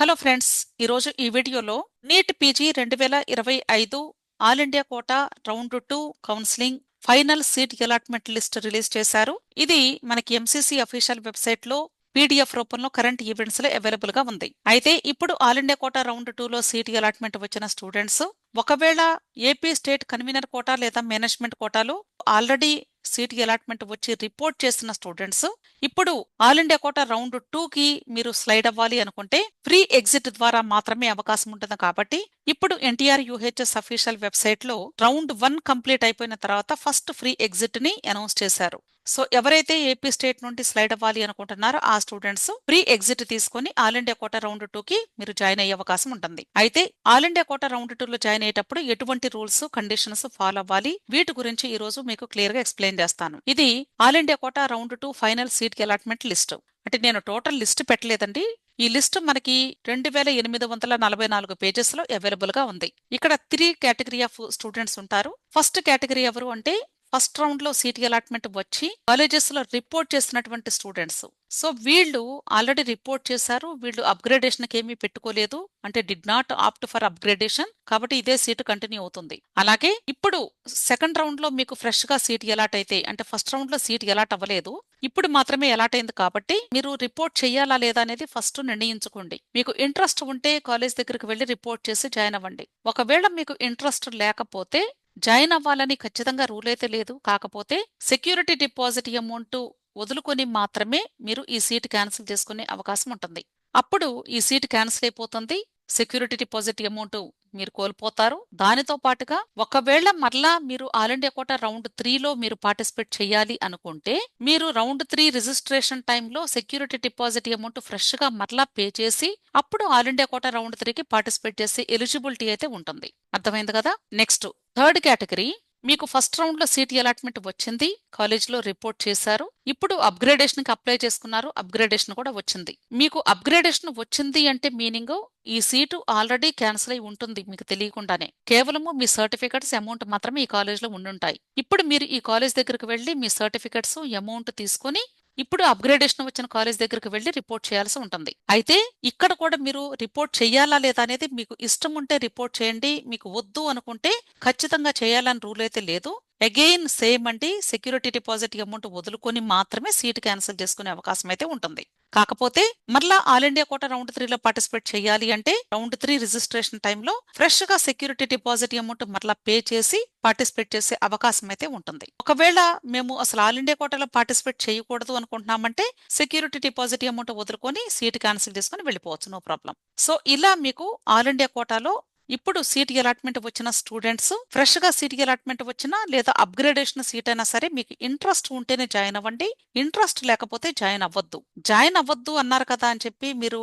Hello friends, ఈరోజు ఈ వీడియోలో NEET PG 2025 all India quota round 2 counselling final seat allotment list release చేశారు. ఇది మనకి ఎంసీసీ అఫీషియల్ వెబ్సైట్ లో పీడిఎఫ్ రూపంలో కరెంట్ ఈవెంట్స్ లో అవైలబుల్ గా ఉంది. అయితే ఇప్పుడు ఆల్ ఇండియా కోటా రౌండ్ 2 లో సీట్ అలాట్మెంట్ వచ్చిన స్టూడెంట్స్ ఒకవేళ ఏపీ స్టేట్ కన్వీనర్ కోటా లేదా మేనేజ్మెంట్ కోటాలో ఆల్రెడీ సీట్ అలాట్మెంట్ వచ్చి రిపోర్ట్ చేసిన స్టూడెంట్స్ ఇప్పుడు ఆల్ ఇండియా కోటా రౌండ్ 2 కి మీరు స్లైడ్ అవ్వాలి అనుకుంటే ఫ్రీ ఎగ్జిట్ ద్వారా మాత్రమే అవకాశం ఉంటుంది. కాబట్టి ఇప్పుడు ఎన్టీఆర్ యూహెచ్ఎస్ అఫీషియల్ వెబ్సైట్ లో రౌండ్ 1 కంప్లీట్ అయిపోయిన తర్వాత ఫస్ట్ ఫ్రీ ఎగ్జిట్ ని అనౌన్స్ చేశారు. సో ఎవరైతే ఏపీ స్టేట్ నుండి స్లైడ్ అవ్వాలి అనుకుంటున్నారో ఆ స్టూడెంట్స్ ఫ్రీ ఎగ్జిట్ తీసుకుని ఆల్ ఇండియా కోటా రౌండ్ 2 కి మీరు జాయిన్ అయ్యే అవకాశం ఉంటుంది. అయితే ఆల్ ఇండియా కోటా రౌండ్ 2 లో జాయిన్ అయ్యేటప్పుడు ఎటువంటి రూల్స్ కండిషన్స్ ఫాలో అవ్వాలి, వీటి గురించి ఈ రోజు మీకు క్లియర్ గా ఎక్స్ప్లెయిన్ చేస్తాను. ఇది all India quota round 2 final seat allotment list. అంటే నేను టోటల్ లిస్ట్ పెట్టలేదండి. ఈ లిస్ట్ మనకి 2844 పేజెస్ లో అవైలబుల్ గా ఉంది. ఇక్కడ 3 కేటగిరీ ఆఫ్ స్టూడెంట్స్ ఉంటారు. ఫస్ట్ కేటగిరీ ఎవరు అంటే ఫస్ట్ రౌండ్ లో సీట్ అలాట్మెంట్ వచ్చి కాలేజెస్ లో రిపోర్ట్ చేసినటువంటి స్టూడెంట్స్. సో వీళ్ళు ఆల్రెడీ రిపోర్ట్ చేశారు, వీళ్ళు అప్గ్రేడేషన్ కి ఏమీ పెట్టుకోలేదు, అంటే did not opt for upgradation, కాబట్టి ఇదే సీటు కంటిన్యూ అవుతుంది. అలాగే ఇప్పుడు సెకండ్ రౌండ్ లో మీకు ఫ్రెష్ గా సీట్ అలాట్ అయితే, అంటే ఫస్ట్ రౌండ్ లో సీట్ అలాట్ అవ్వలేదు, ఇప్పుడు మాత్రమే అలాట్ అయింది, కాబట్టి మీరు రిపోర్ట్ చేయాలా లేదా అనేది ఫస్ట్ నిర్ణయించుకోండి. మీకు ఇంట్రెస్ట్ ఉంటే కాలేజ్ దగ్గరికి వెళ్లి రిపోర్ట్ చేసి జాయిన్ అవ్వండి. ఒకవేళ మీకు ఇంట్రెస్ట్ లేకపోతే జాయిన్ అవ్వాలని ఖచ్చితంగా రూల్ అయితే లేదు. కాకపోతే సెక్యూరిటీ డిపాజిట్ అమౌంట్ వదులుకొని మాత్రమే మీరు ఈ సీట్ క్యాన్సిల్ చేసుకునే అవకాశం ఉంటుంది. అప్పుడు ఈ సీట్ క్యాన్సిల్ అయిపోతుంది, సెక్యూరిటీ డిపాజిట్ అమౌంట్ మీరు కోల్పోతారు. దానితో పాటుగా ఒకవేళ మరలా మీరు ఆల్ ఇండియా కోటా రౌండ్ 3 లో మీరు పార్టిసిపేట్ చేయాలి అనుకుంటే మీరు రౌండ్ 3 రిజిస్ట్రేషన్ టైంలో సెక్యూరిటీ డిపాజిట్ అమౌంట్ ఫ్రెష్ గా మరలా పే చేసి అప్పుడు ఆల్ ఇండియా కోటా రౌండ్ 3 కి పార్టిసిపేట్ చేసే ఎలిజిబిలిటీ అయితే ఉంటుంది. అర్థమైంది కదా? నెక్స్ట్ థర్డ్ కేటగిరీ, మీకు ఫస్ట్ రౌండ్ లో సీట్ అలాట్మెంట్ వచ్చింది, కాలేజ్ లో రిపోర్ట్ చేశారు, ఇప్పుడు అప్గ్రేడేషన్ కి అప్లై చేసుకున్నారు, అప్గ్రేడేషన్ కూడా వచ్చింది. మీకు అప్గ్రేడేషన్ వచ్చింది అంటే మీనింగ్ ఈ సీటు ఆల్రెడీ క్యాన్సిల్ అయి ఉంటుంది మీకు తెలియకుండానే. కేవలము మీ సర్టిఫికెట్స్ అమౌంట్ మాత్రమే ఈ కాలేజ్ లో ఉండుంటాయి. ఇప్పుడు మీరు ఈ కాలేజ్ దగ్గరకు వెళ్లి మీ సర్టిఫికెట్స్ అమౌంట్ తీసుకుని ఇప్పుడు అప్గ్రేడేషన్ వచ్చిన కాలేజ్ దగ్గరికి వెళ్లి రిపోర్ట్ చేయాల్సి ఉంటుంది. అయితే ఇక్కడ కూడా మీరు రిపోర్ట్ చేయాలా లేదా అనేది మీకు ఇష్టం ఉంటే రిపోర్ట్ చేయండి, మీకు వద్దు అనుకుంటే ఖచ్చితంగా చేయాలని రూల్ అయితే లేదు. అగైన్ సేమ్ అండి, సెక్యూరిటీ డిపాజిట్ అమౌంట్ వదులుకొని మాత్రమే సీట్ క్యాన్సిల్ చేసుకునే అవకాశం అయితే ఉంటుంది. కాకపోతే మరలా ఆల్ ఇండియా కోటా రౌండ్ 3 లో పార్టిసిపేట్ చేయాలి అంటే రౌండ్ 3 రిజిస్ట్రేషన్ టైంలో ఫ్రెష్ గా సెక్యూరిటీ డిపాజిట్ అమౌంట్ మరలా పే చేసి పార్టిసిపేట్ చేసే అవకాశం అయితే ఉంటుంది. ఒకవేళ మేము అసలు ఆల్ ఇండియా కోటాలో పార్టిసిపేట్ చేయకూడదు అనుకుంటున్నామంటే సెక్యూరిటీ డిపాజిట్ అమౌంట్ వదులుకొని సీట్ క్యాన్సిల్ చేసుకుని వెళ్ళిపోవచ్చు, నో ప్రాబ్లం. సో ఇలా మీకు ఆల్ ఇండియా కోటాలో ఇప్పుడు సీట్ అలాట్మెంట్ వచ్చిన స్టూడెంట్స్ ఫ్రెష్ గా సీట్ అలాట్మెంట్ వచ్చినా లేదా అప్గ్రేడేషన్ సీట్ అయినా సరే మీకు ఇంట్రెస్ట్ ఉంటేనే జాయిన్ అవ్వండి, ఇంట్రెస్ట్ లేకపోతే జాయిన్ అవ్వద్దు. జాయిన్ అవ్వద్దు అన్నారు కదా అని చెప్పి మీరు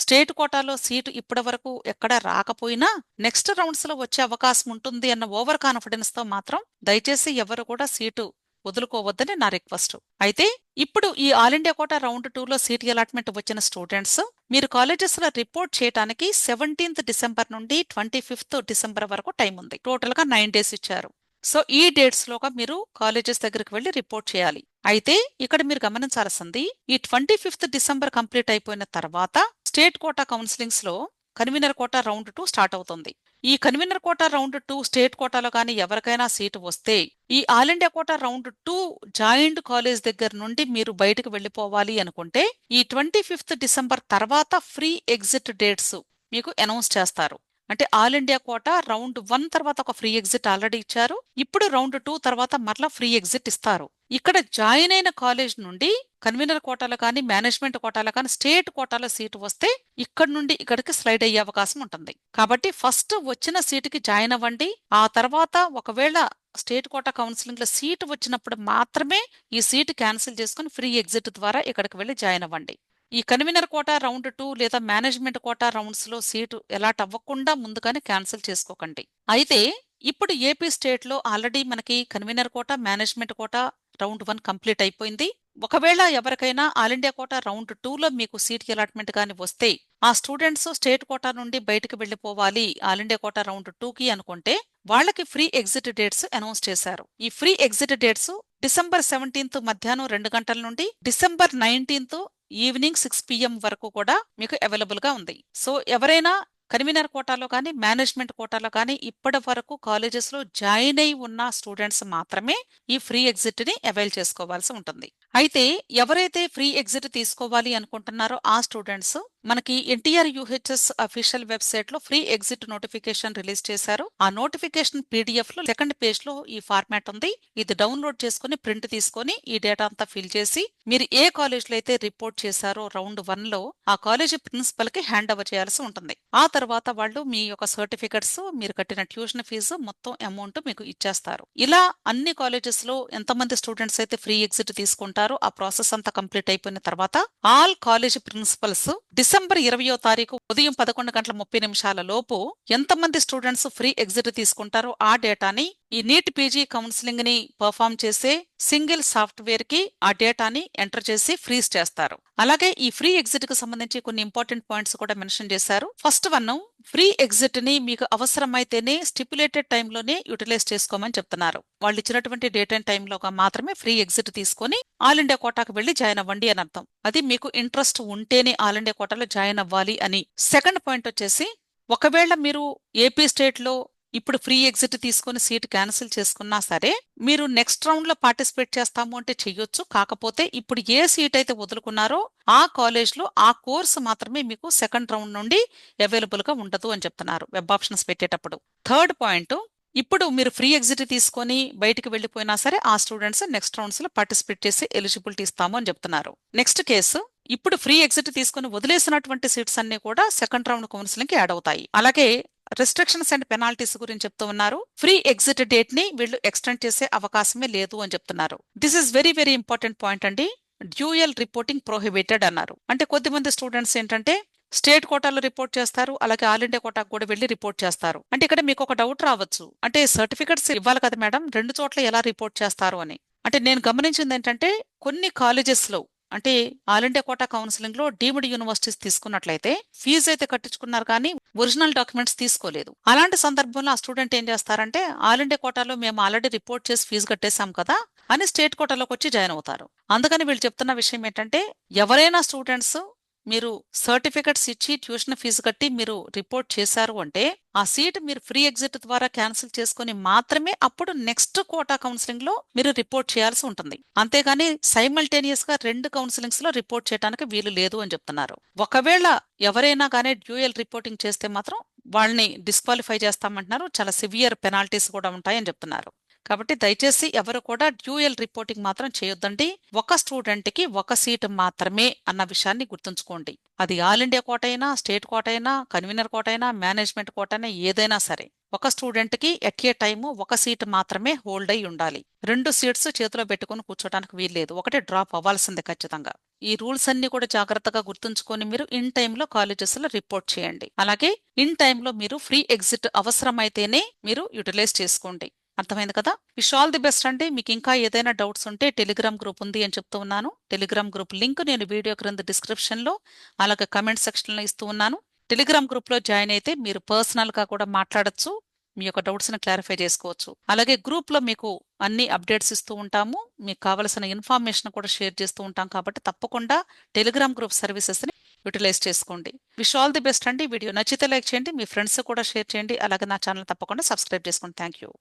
స్టేట్ కోటాలో సీటు ఇప్పటి వరకు ఎక్కడ రాకపోయినా నెక్స్ట్ రౌండ్స్ లో వచ్చే అవకాశం ఉంటుంది అన్న ఓవర్ కాన్ఫిడెన్స్ తో మాత్రం దయచేసి ఎవరు కూడా సీటు వదులుకోవద్దని నా రిక్వెస్ట్. అయితే ఇప్పుడు ఈ ఆల్ ఇండియా కోటా రౌండ్ 2 లో సీట్ అలాట్మెంట్ వచ్చిన స్టూడెంట్స్ మీరు కాలేజెస్ లో రిపోర్ట్ చేయడానికి 17th డిసెంబర్ నుండి 25th డిసెంబర్ వరకు టైం ఉంది. టోటల్ గా 9 డేస్ ఇచ్చారు. సో ఈ డేట్స్ లోగా మీరు కాలేజెస్ దగ్గరికి వెళ్లి రిపోర్ట్ చేయాలి. అయితే ఇక్కడ మీరు గమనించాల్సింది, ఈ 25th డిసెంబర్ కంప్లీట్ అయిపోయిన తర్వాత స్టేట్ కోటా కౌన్సిలింగ్స్ లో కన్వీనర్ కోటా రౌండ్ 2 స్టార్ట్ అవుతుంది. ఈ కన్వీనర్ కోటా రౌండ్ 2 స్టేట్ కోటాలో కానీ ఎవరికైనా సీటు వస్తే ఈ all India quota round 2 joint college దగ్గర నుండి మీరు బయటకు వెళ్లిపోవాలి అనుకుంటే ఈ 25th డిసెంబర్ తర్వాత ఫ్రీ ఎగ్జిట్ డేట్స్ మీకు అనౌన్స్ చేస్తారు. అంటే ఆల్ ఇండియా కోటా రౌండ్ 1 తర్వాత ఒక ఫ్రీ ఎగ్జిట్ ఆల్రెడీ ఇచ్చారు, ఇప్పుడు రౌండ్ 2 తర్వాత మరలా ఫ్రీ ఎగ్జిట్ ఇస్తారు. ఇక్కడ జాయిన్ అయిన కాలేజ్ నుండి కన్వీనర్ కోటాలో కానీ మేనేజ్మెంట్ కోటాలో కానీ స్టేట్ కోటాలో సీటు వస్తే ఇక్కడ నుండి ఇక్కడికి స్లైడ్ అయ్యే అవకాశం ఉంటుంది. కాబట్టి ఫస్ట్ వచ్చిన సీటుకి జాయిన్ అవ్వండి. ఆ తర్వాత ఒకవేళ స్టేట్ కోటా కౌన్సిలింగ్ లో సీటు వచ్చినప్పుడు మాత్రమే ఈ సీటు క్యాన్సిల్ చేసుకుని ఫ్రీ ఎగ్జిట్ ద్వారా ఇక్కడికి వెళ్లి జాయిన్ అవ్వండి. ఈ కన్వీనర్ కోటా రౌండ్ 2 లేదా మేనేజ్మెంట్ కోటా రౌండ్స్ లో సీటు అలాట్ అవ్వకుండా ముందుగానే క్యాన్సిల్ చేసుకోకండి. అయితే ఇప్పుడు ఏపీ స్టేట్ లో ఆల్రెడీ మనకి convener quota management quota round 1 complete అయిపోయింది. ఒకవేళ ఎవరికైనా ఆల్ ఇండియా కోటా రౌండ్ 2 లో మీకు సీట్ అలాట్మెంట్ గాని వస్తే ఆ స్టూడెంట్స్ స్టేట్ కోటా నుండి బయటకు వెళ్లిపోవాలి ఆల్ ఇండియా కోటా రౌండ్ 2 కి అనుకుంటే వాళ్ళకి ఫ్రీ ఎగ్జిట్ డేట్స్ అనౌన్స్ చేశారు. ఈ free exit dates December 17th మధ్యాహ్నం 2 గంటల నుండి డిసెంబర్ 19th ఈవినింగ్ 6 PM వరకు కూడా మీకు అవైలబుల్ గా ఉంది. సో ఎవరైనా కన్వీనర్ కోటాలో కానీ మేనేజ్మెంట్ కోటాలో కానీ ఇప్పటి వరకు కాలేజెస్ లో జాయిన్ అయి ఉన్న స్టూడెంట్స్ మాత్రమే ఈ ఫ్రీ ఎగ్జిట్ ని అవైల్ చేసుకోవాల్సి ఉంటుంది. అయితే ఎవరైతే ఫ్రీ ఎగ్జిట్ తీసుకోవాలి అనుకుంటున్నారో ఆ స్టూడెంట్స్ మనకి ఎన్టీఆర్ యూహెచ్ఎస్ అఫీషియల్ వెబ్సైట్ లో ఫ్రీ ఎగ్జిట్ నోటిఫికేషన్ రిలీజ్ చేశారు. ఆ నోటిఫికేషన్ పీడిఎఫ్ లో సెకండ్ పేజ్ లో ఈ ఫార్మాట్ ఉంది. ఇది డౌన్లోడ్ చేసుకుని ప్రింట్ తీసుకొని ఈ డేటా అంతా ఫిల్ చేసి మీరు ఏ కాలేజ్ లో అయితే రిపోర్ట్ చేశారో రౌండ్ 1 లో ఆ కాలేజీ ప్రిన్సిపల్ కి హ్యాండ్ ఓవర్ చేయాల్సి ఉంటుంది. ఆ తర్వాత వాళ్ళు మీ యొక్క సర్టిఫికెట్స్, మీరు కట్టిన ట్యూషన్ ఫీజు మొత్తం అమౌంట్ మీకు ఇచ్చేస్తారు. ఇలా అన్ని కాలేజెస్ లో ఎంతమంది స్టూడెంట్స్ అయితే ఫ్రీ ఎగ్జిట్ తీసుకుంటారో ఆ ప్రాసెస్ అంతా కంప్లీట్ అయిపోయిన తర్వాత ఆల్ కాలేజ్ ప్రిన్సిపల్స్ డిసెంబర్ 20వ తారీఖు ఉదయం 11:30 లోపు ఎంతమంది స్టూడెంట్స్ ఫ్రీ ఎగ్జిట్ తీసుకుంటారో ఆ డేటాని ఈ నీట్ పీజీ కౌన్సిలింగ్ ని పర్ఫామ్ చేసే సింగిల్ సాఫ్ట్వేర్ కి ఆ డేటాని ఎంటర్ చేసి ఫ్రీజ్ చేస్తారు. అలాగే ఈ ఫ్రీ ఎగ్జిట్ కు సంబంధించి కొన్ని ఇంపార్టెంట్ పాయింట్స్ కూడా మెన్షన్ చేశారు. ఫస్ట్ వన్, ఫ్రీ ఎగ్జిట్ ని మీకు అవసరమైతేనే స్టిపులేటెడ్ టైంలోనే యూటిలైజ్ చేసుకోమని చెప్తున్నారు. వాళ్ళు ఇచ్చినటువంటి డేట్ అండ్ టైంలోగా మాత్రమే ఫ్రీ ఎగ్జిట్ తీసుకొని ఆల్ ఇండియా కోటాకు వెళ్లి జాయిన్ అవ్వండి అని అర్థం. అది మీకు ఇంట్రెస్ట్ ఉంటేనే ఆల్ ఇండియా కోటాలో జాయిన్ అవ్వాలి అని. సెకండ్ పాయింట్ వచ్చేసి, ఒకవేళ మీరు ఏపీ స్టేట్ లో ఇప్పుడు ఫ్రీ ఎగ్జిట్ తీసుకుని సీట్ క్యాన్సిల్ చేసుకున్నా సరే మీరు నెక్స్ట్ రౌండ్ లో పార్టిసిపేట్ చేస్తాము అంటే చెయ్యొచ్చు. కాకపోతే ఇప్పుడు ఏ సీట్ అయితే వదులుకున్నారో ఆ కాలేజ్ లో ఆ కోర్సు మాత్రమే మీకు సెకండ్ రౌండ్ నుండి అవైలబుల్ గా ఉండదు అని చెప్తున్నారు వెబ్ ఆప్షన్స్ పెట్టేటప్పుడు. థర్డ్ పాయింట్, ఇప్పుడు మీరు ఫ్రీ ఎగ్జిట్ తీసుకొని బయటికి వెళ్లిపోయినా సరే ఆ స్టూడెంట్స్ నెక్స్ట్ రౌండ్స్ లో పార్టిసిపేట్ చేసి ఎలిజిబిలిటీ ఇస్తాము అని చెప్తున్నారు. నెక్స్ట్ కేసు, ఇప్పుడు ఫ్రీ ఎగ్జిట్ తీసుకుని వదిలేసినటువంటి సీట్స్ అన్ని కూడా సెకండ్ రౌండ్ కౌన్సిలింగ్ కి యాడ్ అవుతాయి. అలాగే రెస్ట్రిక్షన్స్ అండ్ పెనాల్టీస్ గురించి చెప్తూ ఉన్నారు. ఫ్రీ ఎగ్జిట్ డేట్ ని వీళ్ళు ఎక్స్టెండ్ చేసే అవకాశమే లేదు అని చెప్తున్నారు. This is very very important point అండి. డ్యూయల్ రిపోర్టింగ్ ప్రొహిబిటెడ్ అన్నారు. అంటే కొద్దిమంది స్టూడెంట్స్ ఏంటంటే స్టేట్ కోటాలో రిపోర్ట్ చేస్తారు, అలాగే ఆల్ ఇండియా కోటాకు కూడా వెళ్లి రిపోర్ట్ చేస్తారు. అంటే ఇక్కడ మీకు ఒక డౌట్ రావచ్చు, అంటే సర్టిఫికెట్స్ ఇవ్వాలి కదా మేడం, రెండు చోట్ల ఎలా రిపోర్ట్ చేస్తారు అని. అంటే నేను గమనించింది ఏంటంటే కొన్ని కాలేజెస్ లో, అంటే ఆల్ ఇండియా కోటా కౌన్సిలింగ్ లో డీమ్డ్ యూనివర్సిటీస్ తీసుకున్నట్లయితే ఫీజు అయితే కట్టించుకున్నారు కానీ ఒరిజినల్ డాక్యుమెంట్స్ తీసుకోలేదు. అలాంటి సందర్భంలో ఆ స్టూడెంట్ ఏం చేస్తారంటే ఆల్ ఇండియా కోటాలో మేము ఆల్రెడీ రిపోర్ట్ చేసి ఫీజు కట్టేశాం కదా అని స్టేట్ కోటాలోకి వచ్చి జాయిన్ అవుతారు. అందుకని వీళ్ళు చెప్తున్న విషయం ఏంటంటే ఎవరైనా స్టూడెంట్స్ మీరు సర్టిఫికెట్స్ ఇచ్చి ట్యూషన్ ఫీజు కట్టి మీరు రిపోర్ట్ చేశారు అంటే ఆ సీట్ మీరు ఫ్రీ ఎగ్జిట్ ద్వారా క్యాన్సిల్ చేసుకుని మాత్రమే అప్పుడు నెక్స్ట్ కోటా కౌన్సిలింగ్ లో మీరు రిపోర్ట్ చేయాల్సి ఉంటుంది. అంతేగాని సైమల్టేనియస్ గా రెండు కౌన్సిలింగ్స్ లో రిపోర్ట్ చేయడానికి వీలు లేదు అని చెప్తున్నారు. ఒకవేళ ఎవరైనా కానీ డ్యూయల్ రిపోర్టింగ్ చేస్తే మాత్రం వాళ్ళని డిస్క్వాలిఫై చేస్తామంటున్నారు. చాలా సివియర్ పెనాల్టీస్ కూడా ఉంటాయని చెప్తున్నారు. కాబట్టి దయచేసి ఎవరు కూడా డ్యూయల్ రిపోర్టింగ్ మాత్రం చేయొద్దండి. ఒక స్టూడెంట్ కి ఒక సీట్ మాత్రమే అన్న విషయాన్ని గుర్తుంచుకోండి. అది ఆల్ ఇండియా కోట అయినా, స్టేట్ కోట అయినా, కన్వీనర్ కోట అయినా, మేనేజ్మెంట్ కోట అయినా, ఏదైనా సరే ఒక స్టూడెంట్ కి ఎట్ ఏ టైము ఒక సీట్ మాత్రమే హోల్డ్ అయి ఉండాలి. రెండు సీట్స్ చేతిలో పెట్టుకుని కూర్చోడానికి వీల్లేదు. ఒకటి డ్రాప్ అవ్వాల్సిందే ఖచ్చితంగా. ఈ రూల్స్ అన్ని కూడా జాగ్రత్తగా గుర్తుంచుకొని మీరు ఇన్ టైంలో కాలేజెస్ లో రిపోర్ట్ చేయండి. అలాగే ఇన్ టైంలో మీరు ఫ్రీ ఎగ్జిట్ అవసరమైతేనే మీరు యూటిలైజ్ చేసుకోండి. అర్థమైంది కదా? విష్ ఆల్ ది బెస్ట్ అండి. మీకు ఇంకా ఏదైనా డౌట్స్ ఉంటే టెలిగ్రామ్ గ్రూప్ ఉంది అని చెప్తూ ఉన్నాను. టెలిగ్రామ్ గ్రూప్ లింక్ నేను వీడియో క్రింద డిస్క్రిప్షన్ లో అలాగే కమెంట్ సెక్షన్ లో ఇస్తూ ఉన్నాను. టెలిగ్రామ్ గ్రూప్ లో జాయిన్ అయితే మీరు పర్సనల్ గా కూడా మాట్లాడొచ్చు, మీ యొక్క డౌట్స్ ని క్లారిఫై చేసుకోవచ్చు. అలాగే గ్రూప్ లో మీకు అన్ని అప్డేట్స్ ఇస్తూ ఉంటాము, మీకు కావలసిన ఇన్ఫర్మేషన్ కూడా షేర్ చేస్తూ ఉంటాం. కాబట్టి తప్పకుండా టెలిగ్రామ్ గ్రూప్ సర్వీసెస్ ని యూటిలైజ్ చేసుకోండి. విష్ ఆల్ ది బెస్ట్ అండి. వీడియో నచ్చితే లైక్ చేయండి, మీ ఫ్రెండ్స్ కూడా షేర్ చేయండి. అలాగే నా ఛానల్ తప్పకుండా సబ్స్క్రైబ్ చేసుకోండి. Thank you.